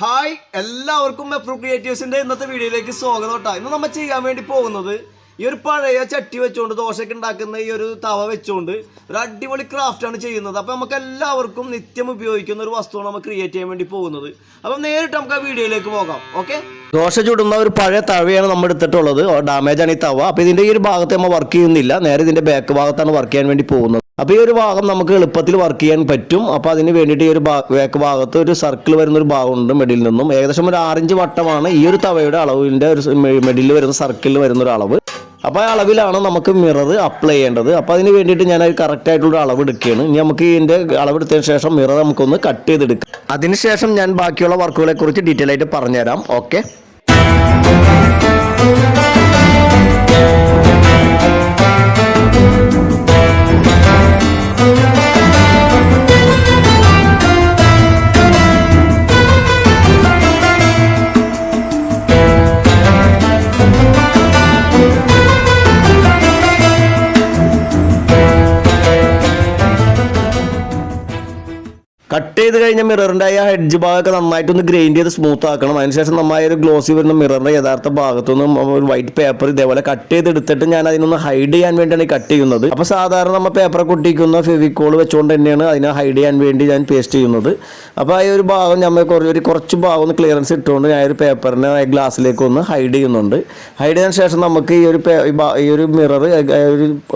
Hi എല്ലാവർക്കും മെപ്രോ ക്രിയേറ്റീവ്സിൻ്റെ ഇന്നത്തെ വീഡിയോയിലേക്ക് സ്വാഗതം കേട്ടോ. ഇന്ന് നമ്മൾ ചെയ്യാൻ വേണ്ടി പോകുന്നത് ഈ ഒരു പഴയ ചട്ടി വെച്ചുകൊണ്ട് ദോശയൊക്കെ ഉണ്ടാക്കുന്ന ഈ ഒരു തവ വെച്ചുകൊണ്ട് ഒരു അടിപൊളി ക്രാഫ്റ്റാണ് ചെയ്യുന്നത്. അപ്പോൾ നമുക്ക് എല്ലാവർക്കും നിത്യം ഉപയോഗിക്കുന്ന ഒരു വസ്തുവാണ് നമ്മൾ ക്രിയേറ്റ് ചെയ്യാൻ വേണ്ടി പോകുന്നത്. അപ്പം നേരിട്ട് നമുക്ക് ആ വീഡിയോയിലേക്ക് പോകാം. ഓക്കെ, ദോശ ചുടുന്ന ഒരു പഴയ തവയാണ് നമ്മൾ എടുത്തിട്ടുള്ളത്. ഡാമേജ് ആണ് ഈ തവ. അപ്പോൾ ഇതിൻ്റെ ഈ ഒരു ഭാഗത്ത് നമ്മൾ വർക്ക് ചെയ്യുന്നില്ല, നേരെ ഇതിൻ്റെ ബാക്ക് ഭാഗത്താണ് വർക്ക് ചെയ്യാൻ വേണ്ടി പോകുന്നത്. അപ്പോൾ ഈ ഒരു ഭാഗം നമുക്ക് എളുപ്പത്തിൽ വർക്ക് ചെയ്യാൻ പറ്റും. അപ്പോൾ അതിന് വേണ്ടിയിട്ട് ഈ ഒരു ബാക്ക് ഭാഗത്ത് ഒരു സർക്കിൾ വരുന്ന ഒരു ഭാഗമുണ്ട് മെഡിൽ നിന്നും. ഏകദേശം ഒരു 6 ഇഞ്ച് വട്ടമാണ് ഈ ഒരു തവയുടെ അളവിൻ്റെ ഒരു മെഡിൽ വരുന്ന സർക്കിളിൽ വരുന്ന ഒരു അളവ്. അപ്പോൾ ആ അളവിലാണ് നമുക്ക് മിറർ അപ്ലൈ ചെയ്യേണ്ടത്. അപ്പോൾ അതിന് വേണ്ടിയിട്ട് ഞാൻ ഒരു കറക്റ്റ് ആയിട്ടുള്ള അളവ് എടുക്കുകയാണ്. ഇനി നമുക്ക് ഇതിൻ്റെ അളവെടുത്തതിന് ശേഷം മിറർ നമുക്കൊന്ന് കട്ട് ചെയ്തെടുക്കാം. അതിനുശേഷം ഞാൻ ബാക്കിയുള്ള വർക്കുകളെ കുറിച്ച് ഡീറ്റെയിൽ ആയിട്ട് പറഞ്ഞുതരാം. ഓക്കെ, കട്ട് ചെയ്ത് കഴിഞ്ഞ മിററിൻ്റെ ആ ഹെഡ്ജ് ഭാഗമൊക്കെ നന്നായിട്ടൊന്ന് ഗ്രൈൻഡ് ചെയ്ത് സ്മൂത്ത് ആക്കണം. അതിനുശേഷം നമ്മൾ ഒരു ഗ്ലോസി വരുന്ന മിററിൻ്റെ യഥാർത്ഥ ഭാഗത്തുനിന്നും ഒരു വൈറ്റ് പേപ്പർ ഇതേപോലെ കട്ട് ചെയ്തെടുത്തിട്ട് ഞാൻ അതിനൊന്ന് ഹൈഡ് ചെയ്യാൻ വേണ്ടിയാണ് കട്ട് ചെയ്യുന്നത്. അപ്പോൾ സാധാരണ നമ്മൾ പേപ്പർ കൊട്ടിക്കുന്ന ഫെവിക്കോൾ വെച്ചുകൊണ്ട് തന്നെയാണ് അതിനെ ഹൈഡ് ചെയ്യാൻ വേണ്ടി ഞാൻ പേസ്റ്റ് ചെയ്യുന്നത്. അപ്പോൾ ആ ഒരു ഭാഗം നമ്മൾ കുറച്ച് ഭാഗം ഒന്ന് ക്ലിയറൻസ് ഇട്ടുകൊണ്ട് ഞാൻ ഒരു പേപ്പറിനെ ഗ്ലാസ്സിലേക്ക് ഒന്ന് ഹൈഡ് ചെയ്യുന്നുണ്ട്. ഹൈഡ് ചെയ്തതിന് ശേഷം നമുക്ക് ഈ ഒരു മിറർ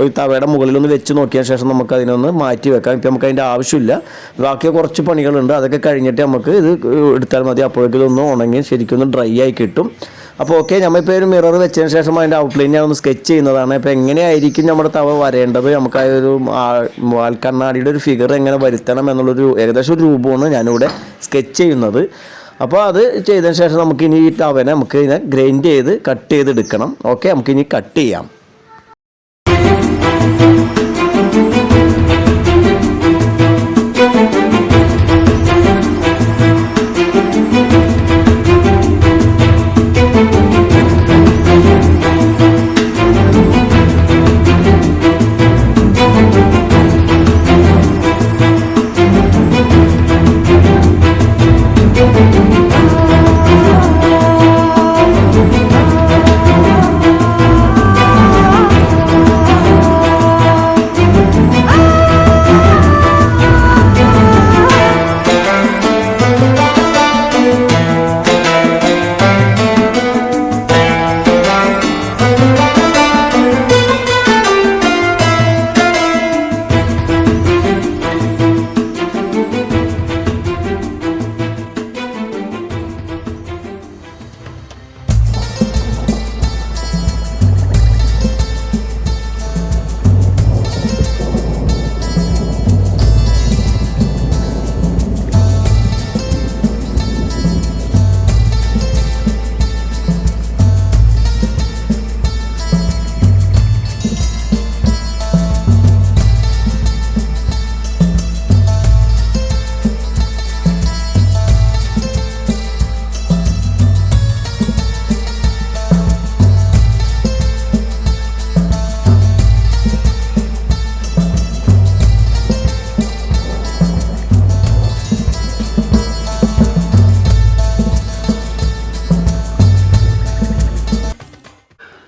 ഒരു തവയുടെ മുകളിലൊന്ന് വെച്ച് നോക്കിയതിന് ശേഷം നമുക്ക് അതിനൊന്ന് മാറ്റി വെക്കാം. ഇപ്പം നമുക്ക് അതിൻ്റെ ആവശ്യമില്ല. ബാക്കി കുറച്ച് പണികളുണ്ട്, അതൊക്കെ കഴിഞ്ഞിട്ട് നമുക്ക് ഇത് എടുത്താൽ മതി. അപ്പോഴേക്കും ഇതൊന്ന് ഉണങ്ങി ശരിക്കും ഡ്രൈ ആയി കിട്ടും. അപ്പോൾ ഓക്കെ, നമ്മളിപ്പോൾ ഒരു മിറർ വെച്ചതിന് ശേഷം അതിൻ്റെ ഔട്ട്ലൈൻ ഞാൻ ഒന്ന് സ്കെച്ച് ചെയ്യുന്നതാണ്. അപ്പോൾ എങ്ങനെയായിരിക്കും നമ്മുടെ തവ വരേണ്ടത്, നമുക്ക് ആ ഒരു വാൽക്കണ്ണാടിയുടെ ഒരു ഫിഗർ എങ്ങനെ വരുത്തണം എന്നുള്ളൊരു ഏകദേശം ഒരു രൂപമാണ് ഞാനിവിടെ സ്കെച്ച് ചെയ്യുന്നത്. അപ്പോൾ അത് ചെയ്തതിന് ശേഷം നമുക്കിനി ഈ തവനെ നമുക്ക് ഇതിനെ ഗ്രൈൻഡ് ചെയ്ത് കട്ട് ചെയ്തെടുക്കണം. ഓക്കെ, നമുക്കിനി കട്ട് ചെയ്യാം.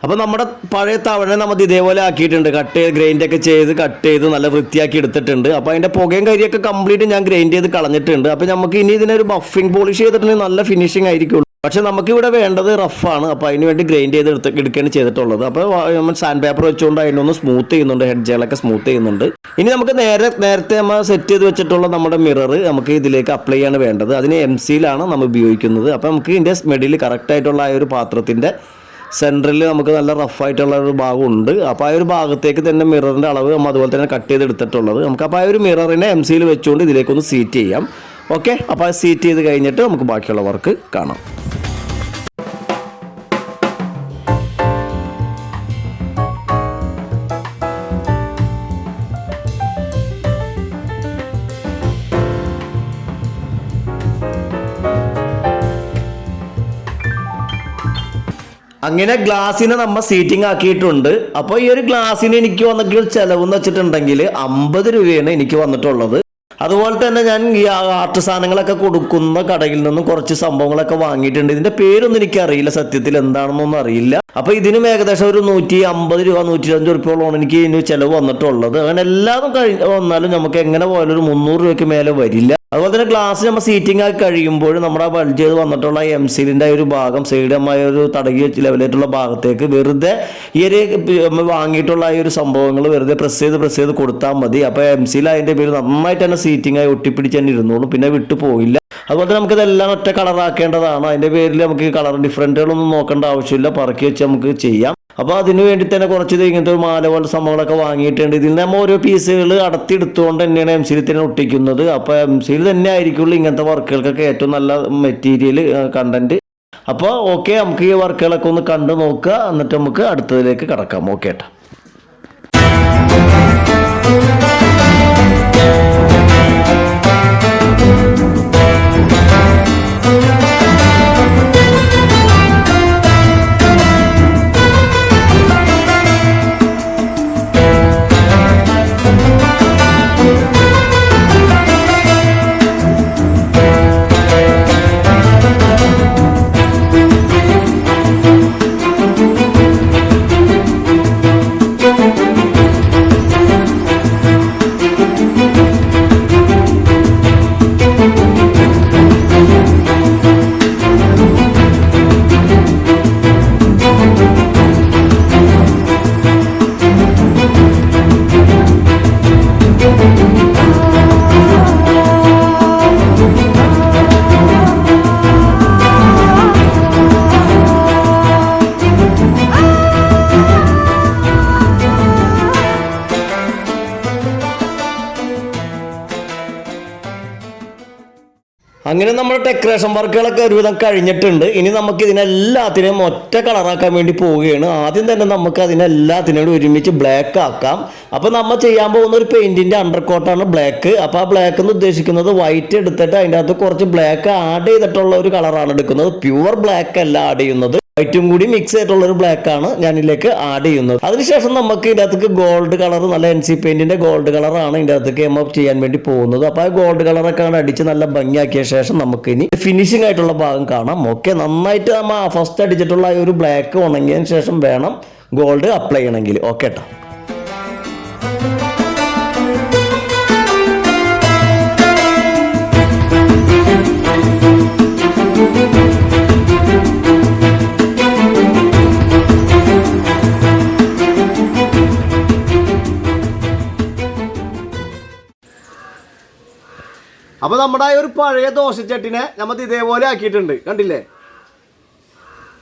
അപ്പോൾ നമ്മുടെ പഴയ തവണ നമ്മൾ ഇതേപോലെ ആക്കിയിട്ടുണ്ട്. ഗ്രൈൻഡൊക്കെ ചെയ്ത് കട്ട് ചെയ്ത് നല്ല വൃത്തിയാക്കി എടുത്തിട്ടുണ്ട്. അപ്പോൾ അതിൻ്റെ പുകയും കരിയൊക്കെ കംപ്ലീറ്റ് ഞാൻ ഗ്രൈൻഡ് ചെയ്ത് കളഞ്ഞിട്ടുണ്ട്. അപ്പോൾ നമുക്ക് ഇനി ഇതിനൊരു ബഫിംഗ് പോളിഷ് ചെയ്തിട്ടുണ്ടെങ്കിൽ നല്ല ഫിനിഷിംഗ് ആയിരിക്കുള്ളൂ. പക്ഷേ നമുക്കിവിടെ വേണ്ടത് റഫാണ്. അപ്പോൾ അതിന് വേണ്ടി ഗ്രൈൻഡ് ചെയ്ത് എടുക്കുകയാണ് ചെയ്തിട്ടുള്ളത്. അപ്പോൾ നമ്മൾ സാൻഡ് പേപ്പർ വെച്ചുകൊണ്ട് അതിനൊന്ന് സ്മൂത്ത് ചെയ്യുന്നുണ്ട്, ഹെഡ്ജുകളൊക്കെ സ്മൂത്ത് ചെയ്യുന്നുണ്ട്. ഇനി നമുക്ക് നേരത്തെ നമ്മൾ സെറ്റ് ചെയ്ത് വെച്ചിട്ടുള്ള നമ്മുടെ മിറർ നമുക്ക് ഇതിലേക്ക് അപ്ലൈ ചെയ്യാണ് വേണ്ടത്. അതിന് MC-യിലാണ് നമ്മൾ ഉപയോഗിക്കുന്നത്. അപ്പോൾ നമുക്ക് ഇതിൻ്റെ മെഡിൽ കറക്റ്റായിട്ടുള്ള ആ ഒരു പാത്രത്തിൻ്റെ സെൻറ്ററിൽ നമുക്ക് നല്ല റഫായിട്ടുള്ള ഒരു ഭാഗമുണ്ട്. അപ്പോൾ ആ ഒരു ഭാഗത്തേക്ക് തന്നെ മിററിൻ്റെ അളവ് നമ്മൾ അതുപോലെ തന്നെ കട്ട് ചെയ്തെടുത്തിട്ടുള്ളത്. നമുക്ക് അപ്പോൾ ആ ഒരു മിററിനെ MC-യിൽ വെച്ചുകൊണ്ട് ഇതിലേക്കൊന്ന് സീറ്റ് ചെയ്യാം. ഓക്കെ, അപ്പോൾ അത് സീറ്റ് ചെയ്ത് കഴിഞ്ഞിട്ട് നമുക്ക് ബാക്കിയുള്ള വർക്ക് കാണാം. അങ്ങനെ ഗ്ലാസ്സിന് നമ്മൾ സീറ്റിംഗ് ആക്കിയിട്ടുണ്ട്. അപ്പോൾ ഈ ഒരു ഗ്ലാസ്സിന് എനിക്ക് വന്നിട്ടുള്ള ചിലവെന്ന് വെച്ചിട്ടുണ്ടെങ്കിൽ 50 രൂപയാണ് എനിക്ക് വന്നിട്ടുള്ളത്. അതുപോലെ തന്നെ ഞാൻ ഈ ആർട്ട് സാധനങ്ങളൊക്കെ കൊടുക്കുന്ന കടയിൽ നിന്നും കുറച്ച് സംഭവങ്ങളൊക്കെ വാങ്ങിയിട്ടുണ്ട്. ഇതിന്റെ പേരൊന്നും എനിക്കറിയില്ല, സത്യത്തിൽ എന്താണെന്നൊന്നും അറിയില്ല. അപ്പൊ ഇതിനും ഏകദേശം ഒരു 150 രൂപ 120 രൂപയോളമാണ് എനിക്ക് ഇതിന് ചിലവ് വന്നിട്ടുള്ളത്. അങ്ങനെ എല്ലാതും വന്നാലും നമുക്ക് എങ്ങനെ പോയാലും ഒരു 300 രൂപയ്ക്ക് മേലെ വരില്ല. അതുപോലെ തന്നെ ഗ്ലാസ് നമ്മൾ സീറ്റിംഗ് ആയി കഴിയുമ്പോൾ നമ്മുടെ ബൾജ് ചെയ്ത് വന്നിട്ടുള്ള എംസിലിന്റെ ഒരു ഭാഗം സൈഡമായ ഒരു തടകി ലെവലായിട്ടുള്ള ഭാഗത്തേക്ക് വെറുതെ ഈ ഒരു വാങ്ങിയിട്ടുള്ള ഈ ഒരു സംഭവങ്ങൾ വെറുതെ പ്രസ് ചെയ്ത് കൊടുത്താൽ മതി. അപ്പോൾ എംസിൽ അതിന്റെ പേര് നന്നായിട്ട് തന്നെ സീറ്റിംഗ് ആയി ഒട്ടിപ്പിടിച്ച് തന്നെ ഇരുന്നോളും, പിന്നെ വിട്ടു പോയില്ല. അതുപോലെ തന്നെ നമുക്കിതെല്ലാം ഒറ്റ കളറാക്കേണ്ടതാണ്. അതിന്റെ പേരിൽ നമുക്ക് കളർ ഡിഫറൻറ്റുകളൊന്നും നോക്കേണ്ട ആവശ്യമില്ല, പറക്കി വെച്ച് നമുക്ക് ചെയ്യാം. അപ്പോൾ അതിന് വേണ്ടി തന്നെ കുറച്ച് ഇങ്ങനത്തെ ഒരു മാല പോലെ സംഭവങ്ങളൊക്കെ വാങ്ങിയിട്ടുണ്ട്. ഇതിൽ നമ്മൾ ഓരോ പീസുകൾ അടത്തിയെടുത്തുകൊണ്ട് തന്നെയാണ് എം സിയിൽ തന്നെ ഒട്ടിക്കുന്നത്. അപ്പോൾ എം സിയിൽ തന്നെ ആയിരിക്കുള്ളൂ ഇങ്ങനത്തെ വർക്കുകൾക്കൊക്കെ ഏറ്റവും നല്ല മെറ്റീരിയൽ കണ്ടന്റ്. അപ്പോൾ ഓക്കെ, നമുക്ക് ഈ വർക്കുകളൊക്കെ ഒന്ന് കണ്ടു നോക്കുക, എന്നിട്ട് നമുക്ക് അടുത്തതിലേക്ക് കടക്കാം. ഓക്കെ ഏട്ടാ. അങ്ങനെ നമ്മുടെ ഡെക്കറേഷൻ വർക്കുകളൊക്കെ ഒരുവിധം കഴിഞ്ഞിട്ടുണ്ട്. ഇനി നമുക്ക് ഇതിനെല്ലാത്തിനെയും ഒറ്റ കളറാക്കാൻ വേണ്ടി പോവുകയാണ്. ആദ്യം തന്നെ നമുക്ക് അതിനെല്ലാത്തിനോട് ഒരുമിച്ച് ബ്ലാക്ക് ആക്കാം. അപ്പോൾ നമ്മൾ ചെയ്യാൻ പോകുന്ന ഒരു പെയിന്റിന്റെ അണ്ടർ കോട്ടാണ് ബ്ലാക്ക്. അപ്പോൾ ആ ബ്ലാക്ക് എന്ന് ഉദ്ദേശിക്കുന്നത് വൈറ്റ് എടുത്തിട്ട് അതിൻ്റെ അകത്ത് കുറച്ച് ബ്ലാക്ക് ആഡ് ചെയ്തിട്ടുള്ള ഒരു കളറാണ് എടുക്കുന്നത്. പ്യുവർ ബ്ലാക്ക് അല്ല ആഡ് ചെയ്യുന്നത്, വൈറ്റും കൂടി മിക്സ് ആയിട്ടുള്ള ഒരു ബ്ലാക്ക് ആണ് ഞാൻ ഇതിലേക്ക് ആഡ് ചെയ്യുന്നത്. അതിനുശേഷം നമുക്ക് ഇതിൻ്റെ അകത്തേക്ക് ഗോൾഡ് കളർ, നല്ല NC പെയിന്റിന്റെ ഗോൾഡ് കളറാണ് ഇതിൻ്റെ അകത്തേക്ക് ചെയ്യാൻ വേണ്ടി പോകുന്നത്. അപ്പോൾ ആ ഗോൾഡ് കളറൊക്കെ അടിച്ച് നല്ല ഭംഗിയാക്കിയ ശേഷം നമുക്ക് ഇനി ഫിനിഷിംഗ് ആയിട്ടുള്ള ഭാഗം കാണാം. ഓക്കെ, നന്നായിട്ട് നമ്മൾ ഫസ്റ്റ് അടിച്ചിട്ടുള്ള ഒരു ബ്ലാക്ക് ഉണങ്ങിയതിന് ശേഷം വേണം ഗോൾഡ് അപ്ലൈ ചെയ്യണമെങ്കിൽ. ഓക്കെ ട്ടോ. അപ്പോൾ നമ്മുടെ ഒരു പഴയ ദോശച്ചട്ടിനെ നമ്മൾ ഇതേപോലെ ആക്കിയിട്ടുണ്ട്, കണ്ടില്ലേ?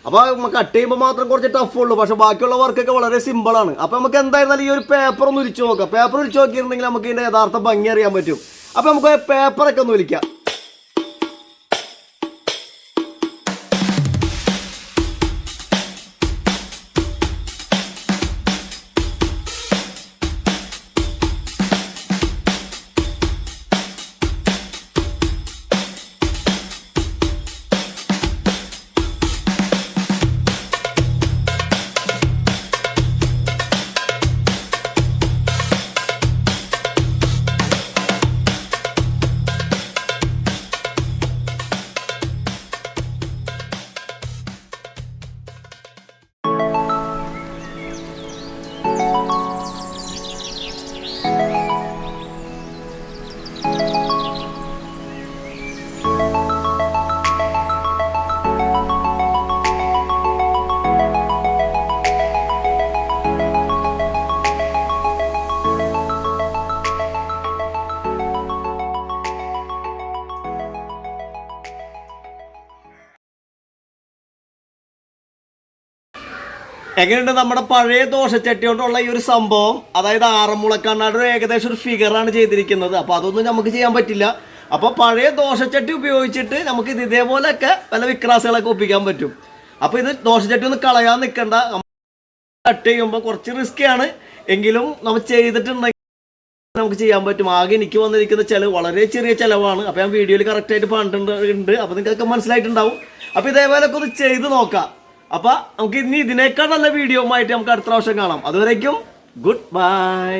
അപ്പോൾ കട്ട് ചെയ്യുമ്പോൾ മാത്രം കുറച്ച് ടഫ് ഉള്ളൂ, പക്ഷെ ബാക്കിയുള്ള വർക്കൊക്കെ വളരെ സിമ്പിളാണ്. അപ്പോൾ നമുക്ക് എന്തായിരുന്നാലും ഈ ഒരു പേപ്പർ ഒന്ന് ഉരിച്ചു നോക്കാം. പേപ്പർ ഉരിച്ചു നോക്കിയിട്ടുണ്ടെങ്കിൽ നമുക്ക് ഇതിൻ്റെ യഥാർത്ഥ ഭംഗി അറിയാൻ പറ്റും. അപ്പോൾ നമുക്ക് പേപ്പറൊക്കെ ഒന്ന് ഉരിക്കാം. എങ്ങനെയുണ്ട് നമ്മുടെ പഴയ ദോശച്ചട്ടി കൊണ്ടുള്ള ഈ ഒരു സംഭവം? അതായത് ആറന്മുളക്കണ്ണാട് ഏകദേശം ഒരു ഫിഗറാണ് ചെയ്തിരിക്കുന്നത്. അപ്പോൾ അതൊന്നും നമുക്ക് ചെയ്യാൻ പറ്റില്ല. അപ്പോൾ പഴയ ദോശച്ചട്ടി ഉപയോഗിച്ചിട്ട് നമുക്ക് ഇത് ഇതേപോലെയൊക്കെ പല വിക്രാസുകളൊക്കെ ഒപ്പിക്കാൻ പറ്റും. അപ്പോൾ ഇത് ദോശച്ചട്ടി ഒന്ന് കളയാൻ നിൽക്കണ്ട. കട്ട് ചെയ്യുമ്പോൾ കുറച്ച് റിസ്ക്കിയാണ്, എങ്കിലും നമ്മൾ ചെയ്തിട്ടുണ്ടെങ്കിൽ നമുക്ക് ചെയ്യാൻ പറ്റും. ആകെ എനിക്ക് വന്നിരിക്കുന്ന ചിലവ് വളരെ ചെറിയ ചിലവാണ്. അപ്പോൾ ഞാൻ വീഡിയോയിൽ കറക്റ്റായിട്ട് പറഞ്ഞിട്ടുണ്ട്. അപ്പോൾ നിങ്ങൾക്ക് മനസ്സിലായിട്ടുണ്ടാവും. അപ്പോൾ ഇതേപോലെയൊക്കെ ഒന്ന് ചെയ്ത് നോക്കാം. അപ്പോൾ നമുക്ക് ഇനി ഇതിനേക്കാൾ നല്ല വീഡിയോ ആയിട്ട് നമുക്ക് അടുത്ത പ്രാവശ്യം കാണാം. അതുവരേക്കും ഗുഡ് ബൈ.